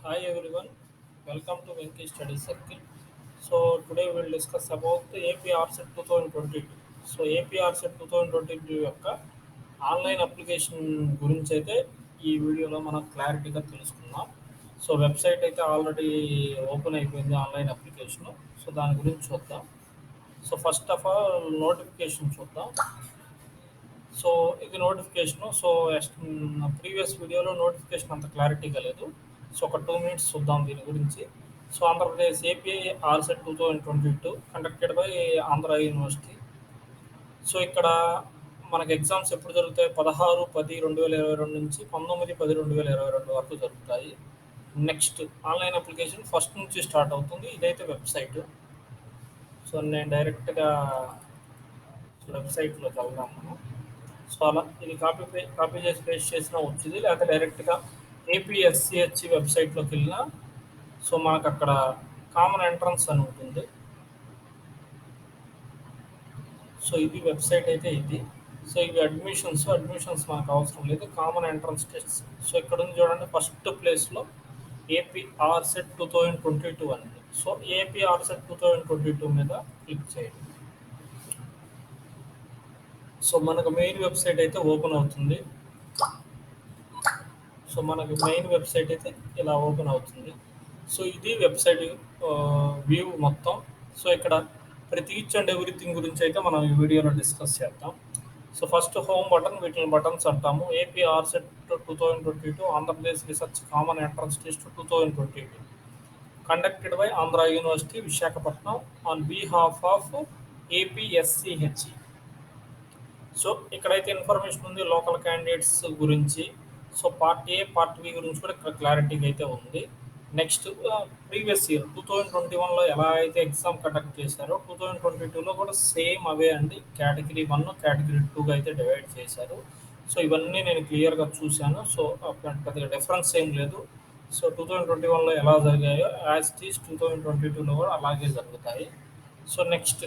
Hi everyone, welcome to Venki Study Circle. So today we will discuss about the APRCET 2022. So APRCET 2022 యొక్క online application గురించి అయితే ఈ వీడియోలో మనం క్లారిటీగా తెలుసుకుందాం. సో వెబ్సైట్ అయితే ఆల్రెడీ ఓపెన్ అయిపోయింది ఆన్లైన్ అప్లికేషన్. సో దాని గురించి చూద్దాం. So first of all notification చూద్దాం. సో ఇది నోటిఫికేషన్. సో ప్రీవియస్ వీడియోలో నోటిఫికేషన్ అంత క్లారిటీగా లేదు. సో ఒక 2 మినిట్స్ చూద్దాం దీని గురించి. So Andhra Pradesh AP RCET 2022 conducted by Andhra university. So ఇక్కడ మనకి ఎగ్జామ్స్ ఎప్పుడు జరుగుతాయి? 16/10/2022 నుంచి 19/10/2022 వరకు జరుగుతాయి. నెక్స్ట్ ఆన్లైన్ అప్లికేషన్ ఫస్ట్ నుంచి స్టార్ట్ అవుతుంది. ఇదైతే వెబ్సైట్. సో నేను డైరెక్ట్గా వెబ్సైట్లోకి వెళ్దాం మనం. సో అలా ఇది కాపీ చేసి పేస్ట్ చేసినా వచ్చింది, లేకపోతే డైరెక్ట్గా ఏపీఎస్సిహెచ్ వెబ్సైట్లోకి వెళ్ళినా సో మనకు అక్కడ కామన్ ఎంట్రన్స్ అని ఉంటుంది. సో ఇది వెబ్సైట్ అయితే ఇది. సో ఇవి అడ్మిషన్స్ మనకు అవసరం లేదు, కామన్ ఎంట్రన్స్ టెస్ట్. సో ఇక్కడ ఉంది చూడండి, ఫస్ట్ ప్లేస్లో ఏపీఆర్సెట్ 2022 అనేది. సో ఏపీఆర్సెట్ 2022 మీద క్లిక్ చేయండి. సో మనకు మెయిన్ వెబ్సైట్ అయితే ఓపెన్ అవుతుంది. సో మనకి మెయిన్ వెబ్సైట్ అయితే ఇలా ఓపెన్ అవుతుంది. సో ఇది వెబ్సైట్ వ్యూ మొత్తం. సో ఇక్కడ ప్రతి ఈచ్ అండ్ ఎవ్రీథింగ్ గురించి అయితే మనం ఈ వీడియోలో డిస్కస్ చేద్దాం. సో ఫస్ట్ హోమ్ బటన్, వీటిని బటన్స్ అంటాము. AP RCET 2022 Andhra Pradesh research common entrance test 2022 conducted by Andhra University Visakhapatnam on behalf of APSCHE. So ఇక్కడైతే ఇన్ఫర్మేషన్ ఉంది లోకల్ క్యాండిడేట్స్ గురించి. So part A, part B గురించి కూడా ఇక్కడ క్లారిటీగా అయితే ఉంది. నెక్స్ట్ ప్రీవియస్ ఇయర్ 2021లో ఎలా అయితే ఎగ్జామ్ కండక్ట్ చేశారో 2022లో కూడా సేమ్ అవే అండి. కేటగిరీ 1, కేటగిరీ 2గా అయితే డివైడ్ చేశారు. సో ఇవన్నీ నేను క్లియర్గా చూశాను. సో పెద్దగా డిఫరెన్స్ ఏం లేదు. సో 2021లో ఎలా జరిగాయో యాజ్ ఇట్ ఈస్ 2022లో కూడా అలాగే జరుగుతాయి. సో నెక్స్ట్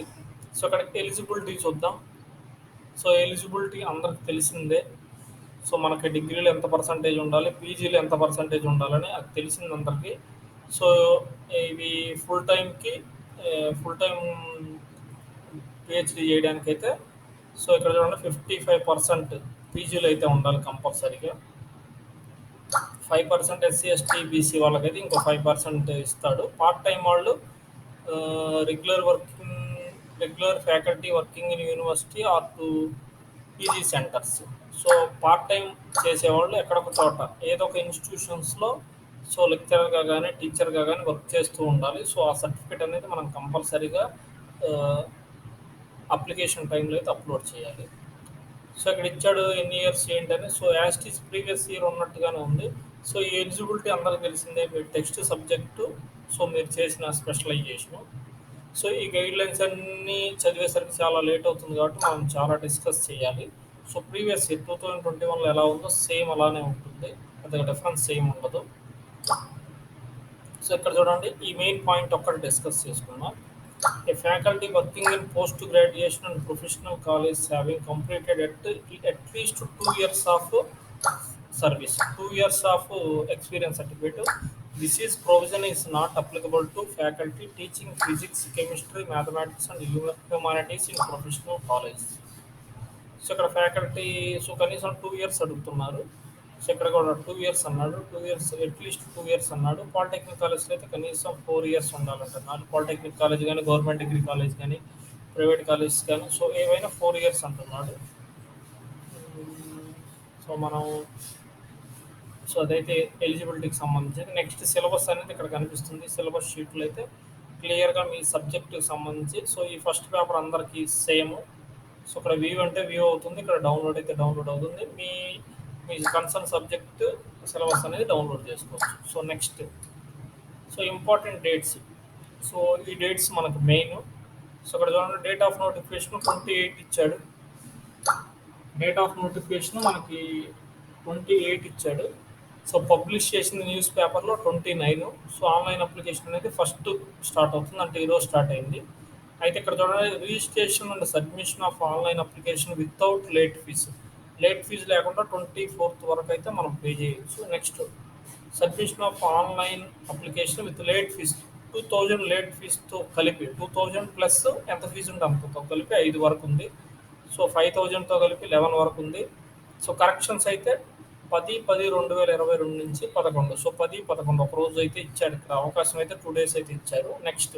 సో ఇక్కడ ఎలిజిబిలిటీ చూద్దాం. సో ఎలిజిబిలిటీ అందరికి తెలిసిందే. సో మనకి డిగ్రీలో ఎంత పర్సంటేజ్ ఉండాలి, పీజీలో ఎంత పర్సంటేజ్ ఉండాలని అది తెలిసింది అందరికీ. సో ఇవి ఫుల్ టైం పిహెచ్డి చేయడానికైతే సో ఇక్కడ చూడండి 55% పీజీలో అయితే ఉండాలి కంపల్సరీగా. 5% ఎస్సీ ఎస్టీ బీసీ వాళ్ళకైతే ఇంకో 5% ఇస్తాడు. పార్ట్ టైం వాళ్ళు regular faculty working in university or to PG centres. So part time చేసేవాళ్ళు ఎక్కడొక చోట ఏదో ఒక ఇన్స్టిట్యూషన్స్లో సో లెక్చరర్గా కానీ టీచర్గా కానీ వర్క్ చేస్తూ ఉండాలి. సో ఆ సర్టిఫికేట్ అనేది మనం కంపల్సరీగా అప్లికేషన్ టైంలో అయితే అప్లోడ్ చేయాలి. సో ఇక్కడ ఇచ్చాడు ఎన్ని ఇయర్స్ ఏంటని. సో యాస్టీస్ ప్రీవియస్ ఇయర్ ఉన్నట్టుగానే ఉంది. సో ఈ ఎలిజిబిలిటీ అందరికీ తెలిసిందే. మీరు టెక్స్ట్ సబ్జెక్టు, సో మీరు చేసిన స్పెషలైజేషను. సో ఈ గైడ్లైన్స్ అన్నీ చదివేసరికి చాలా లేట్ అవుతుంది కాబట్టి మనం చాలా డిస్కస్ చేయాలి. సో ప్రీవియస్ ఇయర్ 2021లో ఎలా ఉందో సేమ్ అలానే ఉంటుంది, పెద్దగా డిఫరెన్స్ ఏం ఉండదు. సో ఇక్కడ చూడండి, ఈ మెయిన్ పాయింట్ ఒక్కటి డిస్కస్ చేసుకుందాం. A faculty working in post-graduation and professional college having completed at least 2 years of service, 2 years of experience certificate. This is provision is not applicable to faculty teaching physics, chemistry, mathematics and humanities in professional college. So ఇక్కడ faculty so కనీసం 2 years అడుగుతున్నారు. So ఇక్కడ కూడా 2 years అన్నాడు, 2 years at least 2 years అన్నాడు. Polytechnic కాలేజ్లో అయితే కనీసం 4 years ఉండాలంటున్నారు. పాలిటెక్నిక్ కాలేజ్ కానీ, గవర్నమెంట్ డిగ్రీ కాలేజ్ కానీ, ప్రైవేట్ కాలేజ్ కానీ, సో ఏవైనా 4 years అంటున్నాడు. సో మనం సో అదైతే ఎలిజిబిలిటీకి సంబంధించి. నెక్స్ట్ సిలబస్ అనేది ఇక్కడ కనిపిస్తుంది. సిలబస్ షీట్లో అయితే క్లియర్గా మీ సబ్జెక్టుకి సంబంధించి. సో ఈ ఫస్ట్ పేపర్ అందరికీ సేమ్. సో ఇక్కడ వ్యూ అంటే వ్యూ అవుతుంది, ఇక్కడ డౌన్లోడ్ అయితే డౌన్లోడ్ అవుతుంది. మీ కన్సర్న్ సబ్జెక్ట్ సిలబస్ అనేది డౌన్లోడ్ చేసుకోవచ్చు. So next so important dates. So ఈ డేట్స్ మనకు మెయిన్. సో ఇక్కడ చూడండి, డేట్ ఆఫ్ నోటిఫికేషన్ 28 ఇచ్చాడు. డేట్ ఆఫ్ నోటిఫికేషన్ మనకి 28 ఇచ్చాడు. సో పబ్లిష్ చేసిన న్యూస్ పేపర్లో 29. సో ఆన్లైన్ అప్లికేషన్ అనేది ఫస్ట్ స్టార్ట్ అవుతుంది, అంటే ఈరోజు స్టార్ట్ అయింది. అయితే ఇక్కడ చూడండి, registration and submission of online application without late fee లేకుండా 24th వరకు అయితే మనం పే చేయొచ్చు. Next submission of online application with late fee 2000 late ఫీజ్తో కలిపి 2000 ప్లస్ ఎంత ఫీజు ఉంటే అంతతో కలిపి 5 వరకు ఉంది. సో 5000తో కలిపి 11 వరకు ఉంది. సో కరెక్షన్స్ అయితే 10/10/2022 నుంచి 11. సో 10/11 ఒక రోజు అయితే ఇచ్చాడు ఇక్కడ అవకాశం అయితే 2 డేస్ అయితే ఇచ్చారు. Next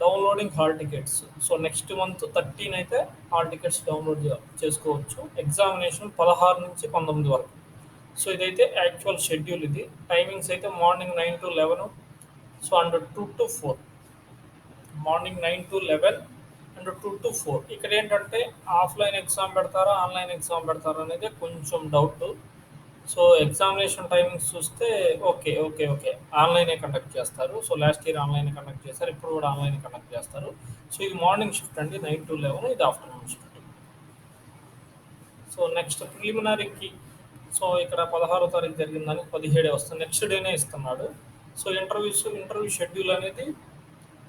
downloading hall tickets. So next month 13 అయితే హాల్ టికెట్స్ డౌన్లోడ్ చేసుకోవచ్చు. ఎగ్జామినేషన్ 16 నుంచి 19 వరకు. సో ఇదైతే యాక్చువల్ షెడ్యూల్. ఇది టైమింగ్స్ అయితే morning 9 to 11, so and 2 to 4. Morning 9 to 11 and 2 to 4. ఇక్కడ ఏంటంటే ఆఫ్లైన్ ఎగ్జామ్ పెడతారా ఆన్లైన్ ఎగ్జామ్ పెడతారా అనేది కొంచెం డౌట్. సో ఎగ్జామినేషన్ టైమింగ్స్ చూస్తే ఓకే ఓకే ఓకే ఆన్లైనే కండక్ట్ చేస్తారు. So last year online conduct చేస్తారు, ఇప్పుడు కూడా ఆన్లైన్ కండక్ట్ చేస్తారు. సో ఇది మార్నింగ్ షిఫ్ట్ అండి 9 to 11, ఇది ఆఫ్టర్నూన్ షిఫ్ట్. సో నెక్స్ట్ ప్రిలిమినరీకి, సో ఇక్కడ 16వ తారీఖు జరిగిందని 17 వస్తుంది, నెక్స్ట్ డేనే ఇస్తున్నాడు. సో ఇంటర్వ్యూ షెడ్యూల్ అనేది,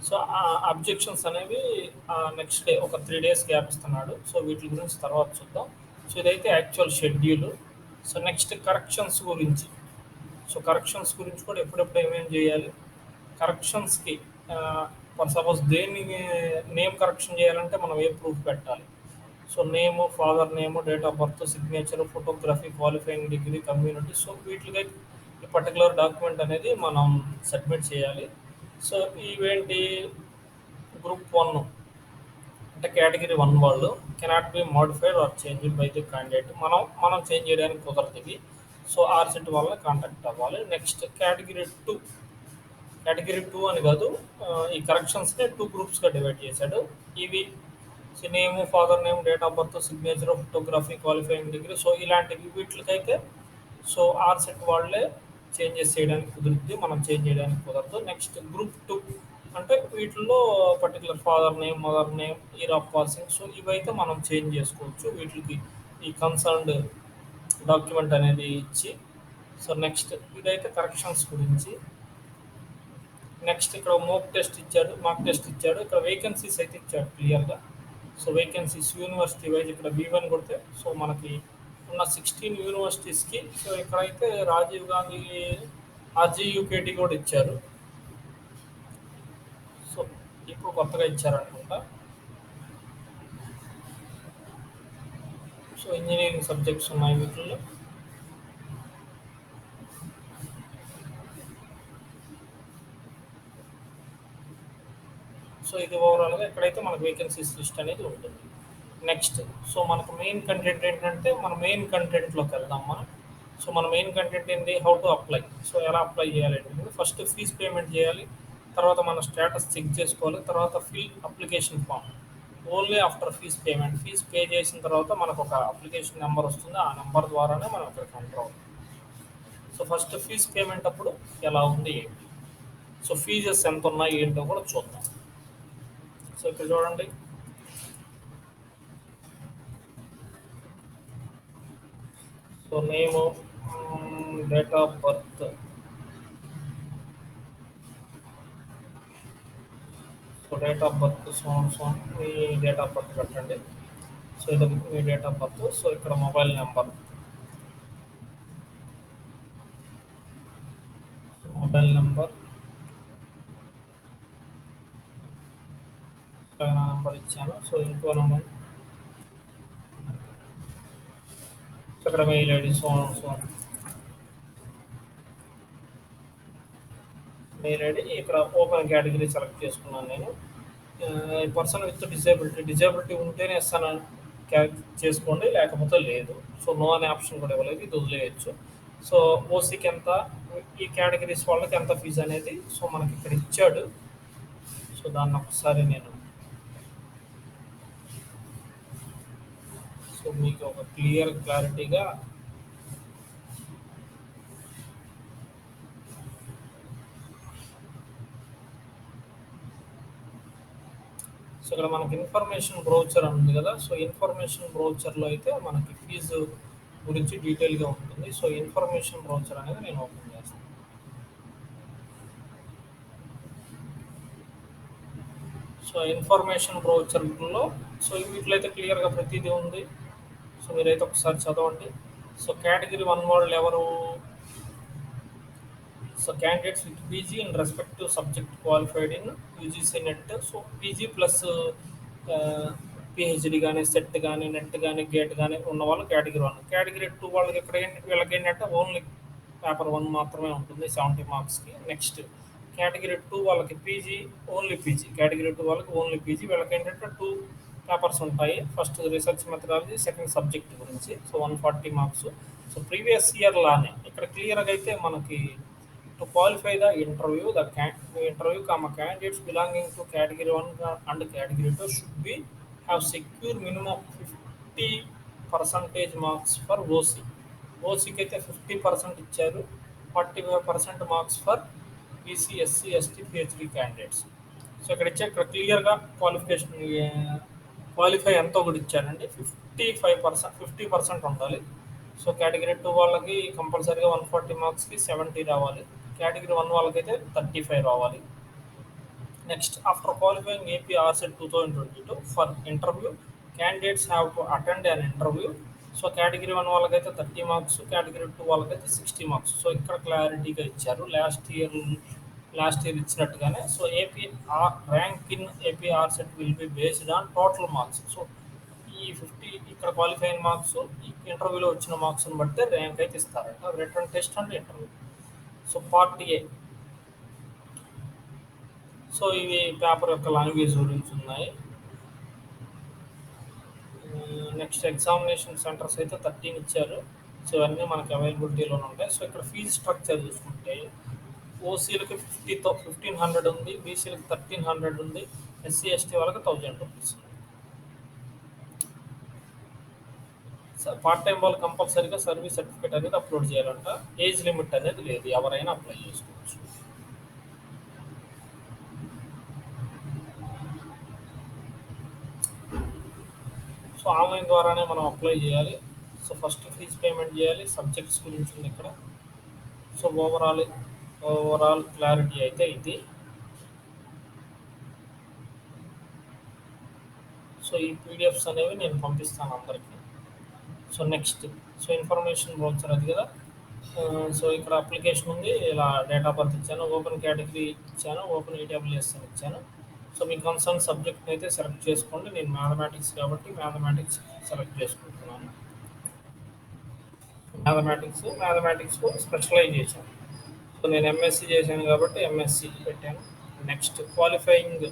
సో అబ్జెక్షన్స్ అనేవి నెక్స్ట్ డే ఒక 3 days గ్యాప్ ఇస్తున్నాడు. సో వీటి గురించి తర్వాత చూద్దాం. సో ఇదైతే actual schedule. So next corrections గురించి. సో కరెక్షన్స్ గురించి కూడా ఎప్పుడెప్పుడు ఏమేమి చేయాలి, కరెక్షన్స్కి ఫర్ సపోజ్ దేన్ని నేమ్ కరెక్షన్ చేయాలంటే మనం ఏ ప్రూఫ్ పెట్టాలి. So name, father name, date of birth, signature, photography, qualifying degree, community. So వీటికి ఈ పర్టికులర్ డాక్యుమెంట్ అనేది మనం సబ్మిట్ చేయాలి. సో ఇవేంటి, గ్రూప్ 1 అంటే కేటగిరీ 1 వాళ్ళు cannot be modified or changed by the candidate. మనం చేంజ్ చేయడానికి కుదరదు ఇవి. సో ఆర్సెట్ వాళ్ళని కాంటాక్ట్ అవ్వాలి. నెక్స్ట్ కేటగిరీ టూ అని కాదు, ఈ కరెక్షన్స్ని 2 గ్రూప్స్గా డివైడ్ చేశాడు. ఇవి name, father name, date of birth, signature, photography, qualifying degree. So ఇలాంటివి వీటికైతే సో ఆర్సెట్ వాళ్ళే చేంజెస్ చేయడానికి కుదురుద్ది, మనం చేంజ్ చేయడానికి కుదరదు. నెక్స్ట్ గ్రూప్ 2 అంటే వీటిల్లో particular father name, mother name, year of passing. So ఇవైతే మనం చేంజ్ చేసుకోవచ్చు వీటికి ఈ కన్సర్న్డ్ డాక్యుమెంట్ అనేది ఇచ్చి. సో నెక్స్ట్ ఇదైతే కరెక్షన్స్ గురించి. నెక్స్ట్ ఇక్కడ మాక్ టెస్ట్ ఇచ్చాడు. ఇక్కడ వేకెన్సీస్ అయితే ఇచ్చాడు క్లియర్గా. సో వేకెన్సీస్ యూనివర్సిటీ వైజ్ ఇక్కడ B1 కొడితే సో మనకి ఉన్న 16 యూనివర్సిటీస్కి, సో ఇక్కడైతే రాజీవ్ గాంధీ, RGUKT కూడా ఇచ్చారు. సో ఇప్పుడు కొత్తగా ఇచ్చారనుకుంటా. సో ఇంజనీరింగ్ సబ్జెక్ట్స్ ఉన్నాయి వీటిల్లో. సో ఇది ఓవరాల్గా ఇక్కడైతే మనకు వేకెన్సీస్ లిస్ట్ అనేది ఉంటుంది. నెక్స్ట్ సో మనకు మెయిన్ కంటెంట్ ఏంటంటే, మన మెయిన్ కంటెంట్లోకి వెళ్దాం మనం. సో మన మెయిన్ కంటెంట్ ఏంటి, హౌ టు అప్లై. సో ఎలా అప్లై చేయాలి అంటే, ఫస్ట్ ఫీజ్ పేమెంట్ చేయాలి, తర్వాత మన స్టేటస్ చెక్ చేసుకోవాలి, తర్వాత fill application form. Only after fees pay చేసిన తర్వాత మనకు ఒక అప్లికేషన్ నెంబర్ వస్తుంది, ఆ నెంబర్ ద్వారానే మనం ఇక్కడికి ఎంటర్ అవుతాం. సో ఫస్ట్ ఫీజ్ పేమెంట్ అప్పుడు ఎలా ఉంది ఏంటి, సో ఫీజెస్ ఎంత ఉన్నాయి ఏంటో కూడా చూద్దాం. సో ఇక్కడ చూడండి, so name, date of birth, so date of birth me date of birth పెట్టండి. సో ఇది మీ డేట్ ఆఫ్ బర్త్. సో ఇక్కడ మొబైల్ నెంబర్, నెంబర్ ఇచ్చాను. సో ఇంకో నెంబర్, సో ఇక్కడ మెయిల్ ఐడి, మెయిల్ ఐడి. ఇక్కడ ఓపెన్ కేటగిరీ సెలెక్ట్ చేసుకున్నాను నేను. Person with disability ఉంటేనే ఇస్తాను చేసుకోండి, లేకపోతే లేదు. సో నో అనే ఆప్షన్ కూడా ఇవ్వలేదు, ఇది వదిలేయచ్చు. సో ఓసీకి ఎంత, ఈ కేటగిరీస్ వాళ్ళకి ఎంత ఫీజు అనేది సో మనకి ఇక్కడ ఇచ్చాడు. సో దాన్ని ఒకసారి నేను సో మీకు ఒక క్లారిటీగా సో ఇక్కడ మనకి ఇన్ఫర్మేషన్ బ్రౌచర్ ఉంది కదా. సో ఇన్ఫర్మేషన్ బ్రౌచర్లో అయితే మనకి ఫీజు గురించి డీటెయిల్గా ఉంటుంది. సో ఇన్ఫర్మేషన్ బ్రౌచర్ అనేది నేను ఓపెన్ చేస్తాను. సో ఇన్ఫర్మేషన్ బ్రౌచర్లో సో వీటిలో అయితే క్లియర్గా ప్రతిదీ ఉంది. సో మీరైతే ఒకసారి చదవండి. సో కేటగిరీ 1 వాళ్ళు ఎవరు, so candidates with PG in respective subject qualified in UGC net. So PG plus PhD కానీ సెట్ కానీ నెట్ కానీ గేట్ కానీ ఉన్న వాళ్ళు కేటగిరీ 1. కేటగిరీ 2 వాళ్ళకి ఇక్కడ వీళ్ళకి ఏంటంటే ఓన్లీ పేపర్ 1 మాత్రమే ఉంటుంది 70 మార్క్స్కి. నెక్స్ట్ కేటగిరీ 2 వాళ్ళకి పీజీ, ఓన్లీ పీజీ. కేటగిరీ 2 వాళ్ళకి ఓన్లీ పీజీ. వీళ్ళకి ఏంటంటే 2 పేపర్స్ ఉంటాయి. First research methodology, second subject గురించి. So 140 marks. So previous year లానే ఇక్కడ క్లియర్గా అయితే మనకి to qualify the interview interview candidates belonging to category 1 and category 2 should be have secure minimum 50% marks for OC. ఓసీకి అయితే 50% ఇచ్చారు. 45% marks for BC, SC, ST, PhD candidates. So ఇక్కడ క్లియర్గా క్వాలిఫై ఎంతో కూడా ఇచ్చారండి. 50% ఉండాలి. సో కేటగిరీ 2 వాళ్ళకి కంపల్సరీగా 140 మార్క్స్కి 70 రావాలి. కేటగిరీ 1 వాళ్ళకైతే 35 రావాలి. Next after qualifying APRCET 2022 for interview candidates have to attend an interview. So category 1 వాళ్ళకైతే 30 మార్క్స్, కేటగిరీ 2 వాళ్ళకైతే 60 మార్క్స్. సో ఇక్కడ క్లారిటీగా ఇచ్చారు లాస్ట్ ఇయర్ ఇచ్చినట్టుగానే. So rank in APRCET will be based on total marks. So ఈ 50 ఇక్కడ qualifying marks, ఈ ఇంటర్వ్యూలో వచ్చిన మార్క్స్ని బట్టి ర్యాంక్ అయితే ఇస్తారంట. Return test and interview. So part A. So ఇవి పేపర్ యొక్క లాంగ్వేజ్ గురించి ఉన్నాయి. నెక్స్ట్ ఎగ్జామినేషన్ సెంటర్స్ అయితే 13 ఇచ్చారు. సో ఇవన్నీ మనకి అవైలబిలిటీలోనే ఉంటాయి. సో ఇక్కడ ఫీజు స్ట్రక్చర్ చూసుకుంటే ఓసీలకి 1500 ఉంది, బీసీలకి 1300 ఉంది, ఎస్సీ ఎస్టీ వాళ్ళకి 1000 రూపీస్. పార్ట్ టైం వాళ్ళు కంపల్సరీగా సర్వీస్ సర్టిఫికేట్ అనేది అప్లోడ్ చేయాలంట. ఏజ్ లిమిట్ అనేది లేదు, ఎవరైనా అప్లై చేసుకోవచ్చు. సో ఆన్లైన్ ద్వారానే మనం అప్లై చేయాలి. సో ఫస్ట్ ఫీజ్ పేమెంట్ చేయాలి. సబ్జెక్ట్స్ గురించి ఉంది ఇక్కడ. సో ఓవరాల్ క్లారిటీ అయితే ఇది. సో ఈ పీడిఎఫ్స్ అనేవి నేను పంపిస్తాను అందరికీ. సో నెక్స్ట్ ఇన్ఫర్మేషన్ బ్రౌచర్ అది కదా. సో ఇక్కడ అప్లికేషన్ ఉంది. ఇలా డేట్ ఆఫ్ బర్త్ ఇచ్చాను, ఓపెన్ కేటగిరీ ఇచ్చాను, ఓపెన్ ఈడబ్ల్యూఎస్ అని ఇచ్చాను. సో మీ కన్సర్న్ సబ్జెక్ట్ని అయితే సెలెక్ట్ చేసుకోండి. నేను మ్యాథమెటిక్స్ కాబట్టి మ్యాథమెటిక్స్ సెలెక్ట్ చేసుకుంటున్నాను. మ్యాథమెటిక్స్లో స్పెషలైజేషన్. సో నేను ఎంఎస్సి చేశాను కాబట్టి ఎంఎస్సి పెట్టాను. నెక్స్ట్ క్వాలిఫైయింగ్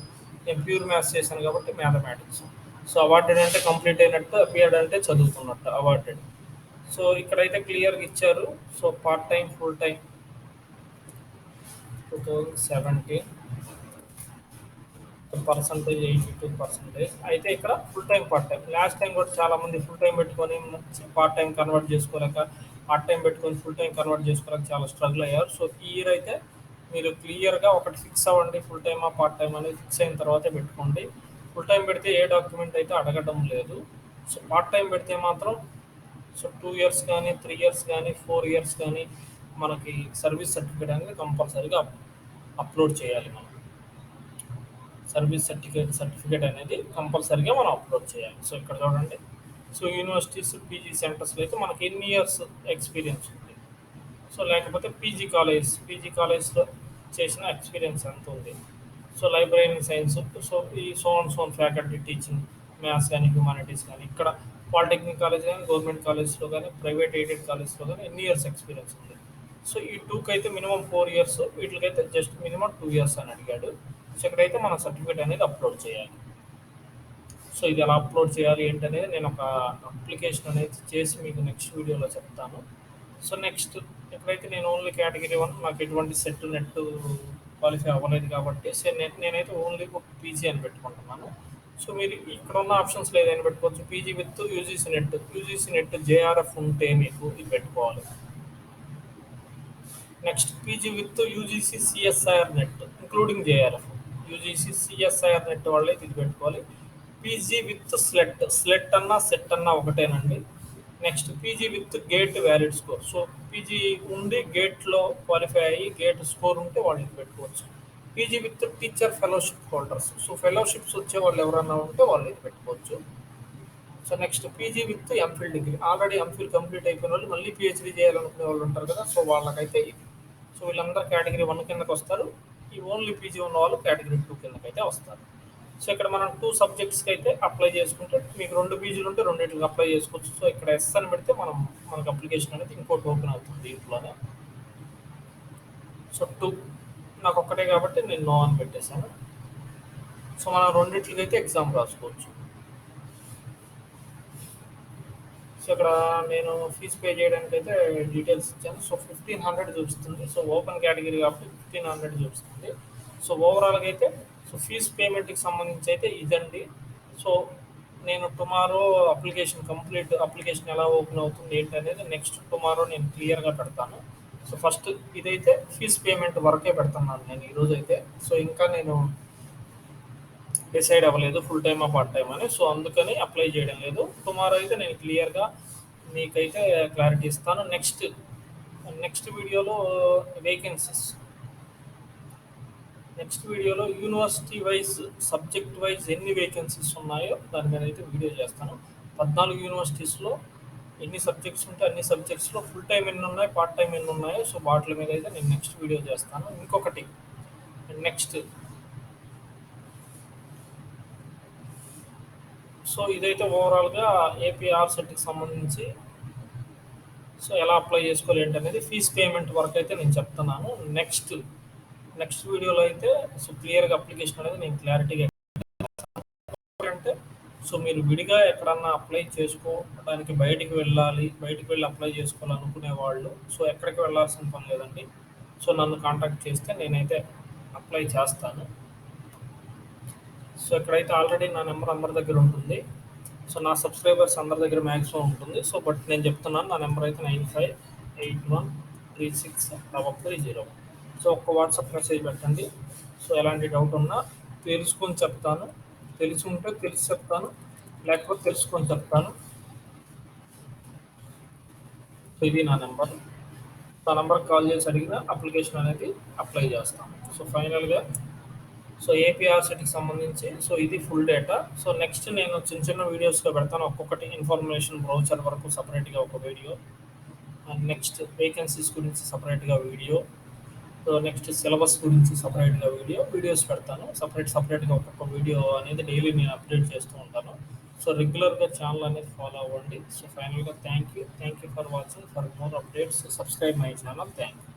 నేను ప్యూర్ మ్యాథ్స్ చేశాను కాబట్టి మ్యాథమెటిక్స్. సో అవార్డెడ్ అంటే కంప్లీట్ అయినట్టు, అపియర్డ్ అంటే చదువుతున్నట్టు, అవార్డెడ్. సో ఇక్కడైతే క్లియర్గా ఇచ్చారు. So part time, full time 2017 82%. అయితే ఇక్కడ full time, part time. Last time కూడా చాలామంది ఫుల్ టైం పెట్టుకొని పార్ట్ టైం కన్వర్ట్ చేసుకోలేక, పార్ట్ టైం పెట్టుకొని ఫుల్ టైం కన్వర్ట్ చేసుకోలేక చాలా స్ట్రగుల్ అయ్యారు. సో ఈ ఇయర్ అయితే మీరు క్లియర్గా ఒకటి ఫిక్స్ అవ్వండి. ఫుల్ టైమా పార్ట్ టైం అనేది ఫిక్స్ అయిన తర్వాతే పెట్టుకోండి. ఫుల్ టైం పెడితే ఏ డాక్యుమెంట్ అయితే అడగడం లేదు. సో పార్ట్ టైం పెడితే మాత్రం 2 ఇయర్స్ కానీ 3 ఇయర్స్ కానీ 4 ఇయర్స్ కానీ మనకి సర్వీస్ సర్టిఫికేట్ అనేది కంపల్సరీగా అప్లోడ్ చేయాలి. మనం సర్వీస్ సర్టిఫికేట్ అనేది కంపల్సరీగా మనం అప్లోడ్ చేయాలి. సో ఇక్కడ చూడండి. సో యూనివర్సిటీస్, పీజీ సెంటర్స్లో అయితే మనకి ఎన్ని ఇయర్స్ ఎక్స్పీరియన్స్ ఉంది. సో లేకపోతే పీజీ కాలేజ్లో చేసిన ఎక్స్పీరియన్స్ ఎంత ఉంది. సో లైబ్రరీ సైన్స్, సో ఈ సోన్ ఫ్యాకల్టీ టీచింగ్, మ్యాథ్స్ కానీ హ్యూమానిటీస్ కానీ, ఇక్కడ పాలిటెక్నిక్ కాలేజ్ కానీ, గవర్నమెంట్ కాలేజ్లో కానీ, ప్రైవేట్ ఎయిడెడ్ కాలేజ్లో కానీ ఎన్ని ఇయర్స్ ఎక్స్పీరియన్స్ ఉంది. సో ఈ 2కి అయితే మినిమం 4 ఇయర్స్, వీటికైతే జస్ట్ మినిమం 2 ఇయర్స్ అని అడిగాడు. సో ఇక్కడైతే మన సర్టిఫికేట్ అనేది అప్లోడ్ చేయాలి. సో ఇది ఎలా అప్లోడ్ చేయాలి ఏంటనేది నేను ఒక అప్లికేషన్ అనేది చేసి మీకు నెక్స్ట్ వీడియోలో చెప్తాను. సో నెక్స్ట్ ఇక్కడైతే నేను ఓన్లీ కేటగిరీ 1, నాకు ఎటువంటి సెట్ నెట్ క్వాలిఫై అవ్వలేదు కాబట్టి నేనైతే ఓన్లీ ఒక పీజీ అని పెట్టుకుంటున్నాను. సో మీరు ఇక్కడ ఉన్న ఆప్షన్స్ లేదని పెట్టుకోవచ్చు. PG with UGC net JRF ఉంటే మీకు ఇది పెట్టుకోవాలి. Next PG with UGC CSIR net including JRF. UGC CSIR net వాళ్ళే ఇది పెట్టుకోవాలి. పీజీ విత్ స్లెట్ అన్నా సెట్ అన్నా ఒకటేనండి. Next PG with gate valid score. So PG ఉండి గేట్లో క్వాలిఫై అయ్యి గేట్ స్కోర్ ఉంటే వాళ్ళు పెట్టుకోవచ్చు. PG with teacher fellowship holders. So fellowships వచ్చే వాళ్ళు ఎవరైనా ఉంటే వాళ్ళు ఇది పెట్టుకోవచ్చు. So next PG with MPhil degree. Already MPhil complete అయిపోయిన వాళ్ళు మళ్ళీ పిహెచ్డీ చేయాలనుకునే వాళ్ళు ఉంటారు కదా. సో వాళ్ళకైతే ఇది. సో వీళ్ళందరూ కేటగిరీ 1 కిందకొస్తారు. ఈ ఓన్లీ పీజీ ఉన్న వాళ్ళు కేటగిరీ 2 కిందకైతే వస్తారు. సో ఇక్కడ మనం 2 సబ్జెక్ట్స్‌కి అయితే అప్లై చేసుకుంటే మీకు 2 పీజీలు ఉంటే రెండిటికి అప్లై చేసుకోవచ్చు. సో ఇక్కడ ఎస్ అని పెడితే మనకు అప్లికేషన్ అనేది ఇంకోటి ఓపెన్ అవుతుంది దీంట్లోనే. సో 2 నాకు ఒక్కటే కాబట్టి నేను నో అని పెట్టేశాను. సో మనం రెండిట్లకైతే ఎగ్జామ్ రాసుకోవచ్చు. సో ఇక్కడ నేను ఫీజు పే చేయడానికి అయితే డీటెయిల్స్ ఇచ్చాను. సో 1500 చూపిస్తుంది. సో ఓపెన్ కేటగిరీ కాబట్టి 1500 చూపిస్తుంది. సో ఓవరాల్గా అయితే సో ఫీజు పేమెంట్కి సంబంధించి అయితే ఇదండి. సో నేను టుమారో అప్లికేషన్ ఎలా ఓపెన్ అవుతుంది ఏంటి అనేది నెక్స్ట్ టుమారో నేను క్లియర్గా పెడతాను. సో ఫస్ట్ ఇదైతే ఫీజు పేమెంట్ వరకే పెడుతున్నాను నేను ఈరోజు అయితే. సో ఇంకా నేను డిసైడ్ అవ్వలేదు ఫుల్ టైమా పార్ట్ టైం అని. సో అందుకని అప్లై చేయడం లేదు. టుమారో అయితే నేను క్లియర్గా మీకైతే క్లారిటీ ఇస్తాను. నెక్స్ట్ వీడియోలో vacancies university wise subject wise ఎన్ని వేకెన్సీస్ ఉన్నాయో దాని మీద అయితే వీడియో చేస్తాను. 14 యూనివర్సిటీస్లో ఎన్ని సబ్జెక్ట్స్ ఉంటే అన్ని సబ్జెక్ట్స్లో ఫుల్ టైం ఎన్ని ఉన్నాయి, పార్ట్ టైం ఎన్ని ఉన్నాయో సో వాటి మీద అయితే నేను నెక్స్ట్ వీడియో చేస్తాను. ఇంకొకటి నెక్స్ట్ సో ఇదైతే ఓవరాల్గా ఏపీఆర్సెట్కి సంబంధించి సో ఎలా అప్లై చేసుకోవాలి ఏంటనేది ఫీజ్ పేమెంట్ వరకు అయితే నేను చెప్తున్నాను. నెక్స్ట్ వీడియోలో అయితే సో క్లియర్గా అప్లికేషన్ అనేది నేను క్లారిటీగా అంటే సో మీరు విడిగా ఎక్కడన్నా అప్లై చేసుకోవడానికి బయటికి వెళ్ళి అప్లై చేసుకోవాలనుకునే వాళ్ళు సో ఎక్కడికి వెళ్ళాల్సిన పని లేదండి. సో నన్ను కాంటాక్ట్ చేస్తే నేనైతే అప్లై చేస్తాను. సో ఇక్కడైతే ఆల్రెడీ నా నెంబర్ అందరి దగ్గర ఉంటుంది. సో నా సబ్స్క్రైబర్స్ అందరి దగ్గర మ్యాక్సిమం ఉంటుంది. సో బట్ నేను చెప్తున్నాను నా నెంబర్ అయితే 9581363301. సో ఒక్క వాట్సాప్ మెసేజ్ పెట్టండి. సో ఎలాంటి డౌట్ ఉన్నా తెలుసుకొని చెప్తాను. తెలిసి ఉంటే తెలిసి చెప్తాను, లేకపోతే తెలుసుకొని చెప్తాను. సో ఇది నా నెంబర్. ఆ నెంబర్కి కాల్ చేసి అడిగిన అప్లికేషన్ అనేది అప్లై చేస్తాను. సో ఫైనల్గా సో ఏపీఆర్సెట్కి సంబంధించి సో ఇది ఫుల్ డేటా. సో నెక్స్ట్ నేను చిన్న వీడియోస్గా పెడతాను. ఒక్కొక్కటి ఇన్ఫర్మేషన్ బ్రౌచర్ వరకు సపరేట్గా ఒక వీడియో, అండ్ నెక్స్ట్ వేకెన్సీస్ గురించి సపరేట్గా వీడియో, సో నెక్స్ట్ సిలబస్ గురించి సపరేట్గా వీడియోస్ పెడతాను. సపరేట్గా ఒక్కొక్క వీడియో అనేది డైలీ నేను అప్డేట్ చేస్తూ ఉంటాను. సో రెగ్యులర్గా ఛానల్ అనేది ఫాలో అవ్వండి. సో ఫైనల్గా thank you for watching. For more updates subscribe my channel. Thank you.